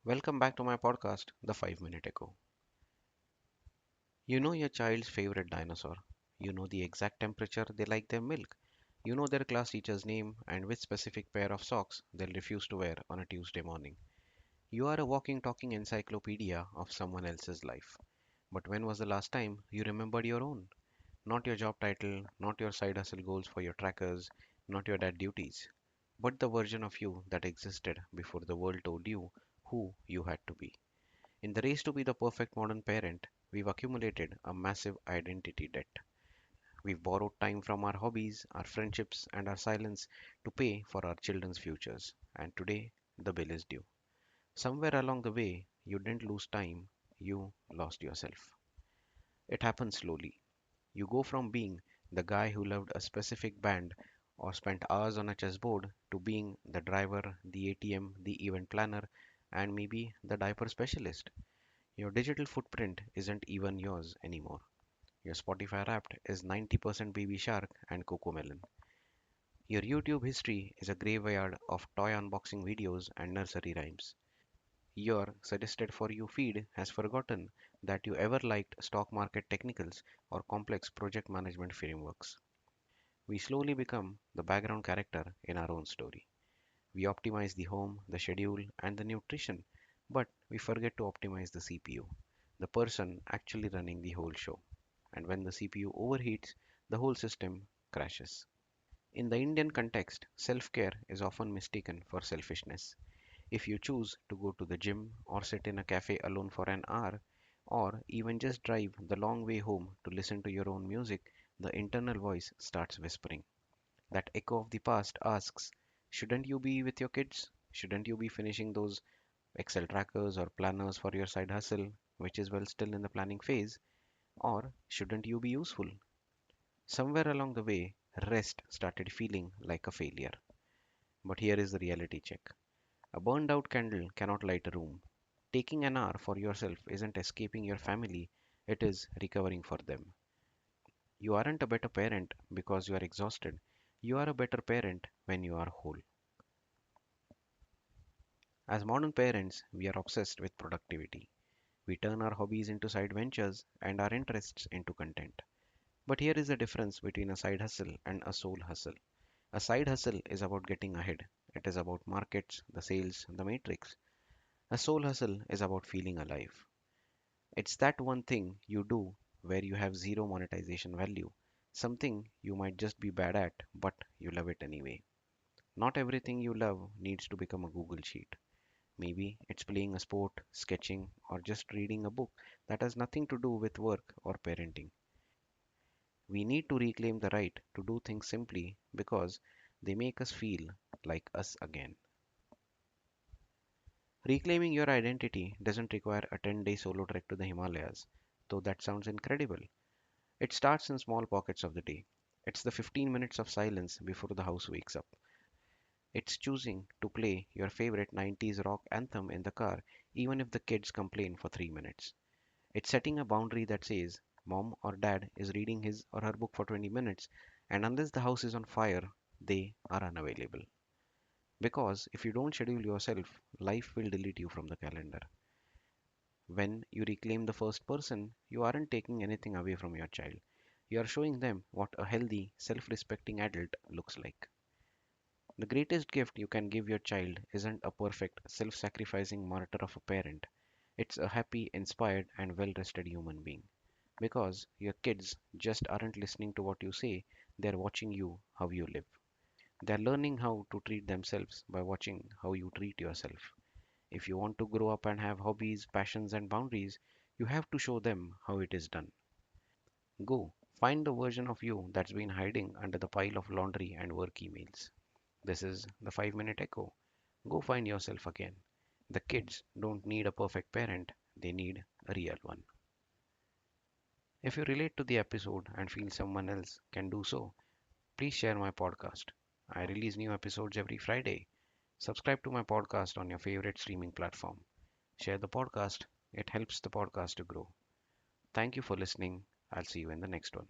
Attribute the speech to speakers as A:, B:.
A: Welcome back to my podcast, The 5 Minute Echo. You know your child's favorite dinosaur. You know the exact temperature they like their milk. You know their class teacher's name and which specific pair of socks they'll refuse to wear on a Tuesday morning. You are a walking, talking encyclopedia of someone else's life. But when was the last time you remembered your own? Not your job title, not your side hustle goals for your trackers, not your dad duties, but the version of you that existed before the world told you who you had to be. In the race to be the perfect modern parent, we've accumulated a massive identity debt. We've borrowed time from our hobbies, our friendships, and our silence to pay for our children's futures. And today, the bill is due. Somewhere along the way, you didn't lose time, you lost yourself. It happens slowly. You go from being the guy who loved a specific band or spent hours on a chessboard to being the driver, the ATM, the event planner, and maybe the diaper specialist. Your digital footprint isn't even yours anymore. Your Spotify Wrapped is 90% Baby Shark and Cocomelon. Your YouTube history is a graveyard of toy unboxing videos and nursery rhymes. Your suggested for you feed has forgotten that you ever liked stock market technicals or complex project management frameworks. We slowly become the background character in our own story. We optimize the home, the schedule, and the nutrition, but we forget to optimize the CPU, the person actually running the whole show. And when the CPU overheats, the whole system crashes. In the Indian context, self care is often mistaken for selfishness. If you choose to go to the gym or sit in a cafe alone for an hour, or even just drive the long way home to listen to your own music, the internal voice starts whispering. That echo of the past asks, shouldn't you be with your kids? Shouldn't you be finishing those Excel trackers or planners for your side hustle, which is well still in the planning phase? Or shouldn't you be useful? Somewhere along the way, rest started feeling like a failure. But here is the reality check. A burned out candle cannot light a room. Taking an hour for yourself isn't escaping your family, it is recovering for them. You aren't a better parent because you are exhausted. You are a better parent when you are whole. As modern parents, we are obsessed with productivity. We turn our hobbies into side ventures and our interests into content. But here is the difference between a side hustle and a soul hustle. A side hustle is about getting ahead. It is about markets, the sales, the matrix. A soul hustle is about feeling alive. It's that one thing you do where you have zero monetization value, something you might just be bad at, but you love it anyway. Not everything you love needs to become a Google sheet. Maybe it's playing a sport, sketching, or just reading a book that has nothing to do with work or parenting. We need to reclaim the right to do things simply because they make us feel like us again. Reclaiming your identity doesn't require a 10-day solo trek to the Himalayas, though that sounds incredible. It starts in small pockets of the day. It's the 15 minutes of silence before the house wakes up. It's choosing to play your favorite 90s rock anthem in the car, even if the kids complain for 3 minutes. It's setting a boundary that says, Mom or Dad is reading his or her book for 20 minutes, and unless the house is on fire, they are unavailable. Because if you don't schedule yourself, life will delete you from the calendar. When you reclaim the first person, you aren't taking anything away from your child. You are showing them what a healthy, self respecting adult looks like. The greatest gift you can give your child isn't a perfect, self sacrificing martyr of a parent. It's a happy, inspired, and well rested human being. Because your kids just aren't listening to what you say, they're watching you how you live. They're learning how to treat themselves by watching how you treat yourself. If you want to grow up and have hobbies, passions, and boundaries, you have to show them how it is done. Go, find the version of you that's been hiding under the pile of laundry and work emails. This is the 5 Minute Echo. Go find yourself again. The kids don't need a perfect parent, they need a real one. If you relate to the episode and feel someone else can do so, please share my podcast. I release new episodes every Friday. Subscribe to my podcast on your favorite streaming platform. Share the podcast, it helps the podcast to grow. Thank you for listening. I'll see you in the next one.